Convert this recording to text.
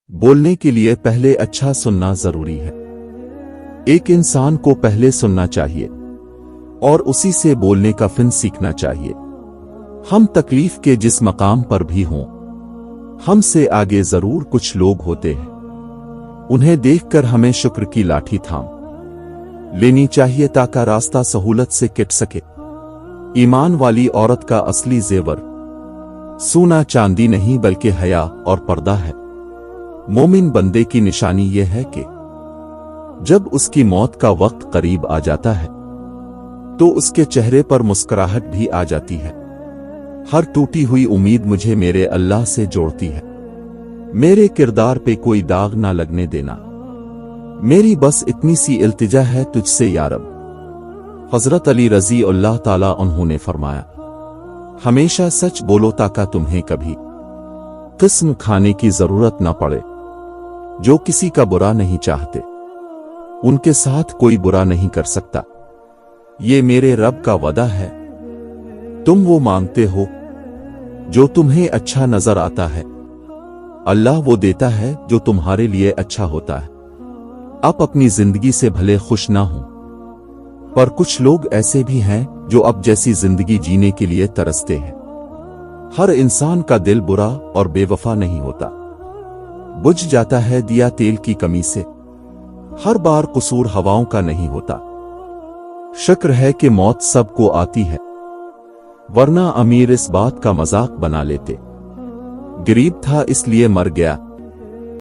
بولنے کے لیے پہلے اچھا سننا ضروری ہے۔ ایک انسان کو پہلے سننا چاہیے اور اسی سے بولنے کا فن سیکھنا چاہیے۔ ہم تکلیف کے جس مقام پر بھی ہوں، ہم سے آگے ضرور کچھ لوگ ہوتے ہیں۔ انہیں دیکھ کر ہمیں شکر کی لاٹھی تھام لینی چاہیے تاکہ راستہ سہولت سے کٹ سکے۔ ایمان والی عورت کا اصلی زیور سونا چاندی نہیں بلکہ حیا اور پردہ ہے۔ مومن بندے کی نشانی یہ ہے کہ جب اس کی موت کا وقت قریب آ جاتا ہے تو اس کے چہرے پر مسکراہٹ بھی آ جاتی ہے۔ ہر ٹوٹی ہوئی امید مجھے میرے اللہ سے جوڑتی ہے۔ میرے کردار پہ کوئی داغ نہ لگنے دینا، میری بس اتنی سی التجا ہے تجھ سے یا رب۔ حضرت علی رضی اللہ تعالیٰ عنہ نے فرمایا، ہمیشہ سچ بولو تاکہ تمہیں کبھی قسم کھانے کی ضرورت نہ پڑے۔ جو کسی کا برا نہیں چاہتے ان کے ساتھ کوئی برا نہیں کر سکتا۔ یہ میرے رب کا وعدہ ہے۔ تم وہ مانگتے ہو جو تمہیں اچھا نظر آتا ہے، اللہ وہ دیتا ہے جو تمہارے لیے اچھا ہوتا ہے۔ آپ اپنی زندگی سے بھلے خوش نہ ہوں، پر کچھ لوگ ایسے بھی ہیں جو اب جیسی زندگی جینے کے لیے ترستے ہیں۔ ہر انسان کا دل برا اور بے وفا نہیں ہوتا، بجھ جاتا ہے دیا تیل کی کمی سے۔ ہر بار قصور ہواؤں کا نہیں ہوتا۔ شکر ہے کہ موت سب کو آتی ہے، ورنہ امیر اس بات کا مذاق بنا لیتے۔ غریب تھا اس لیے مر گیا،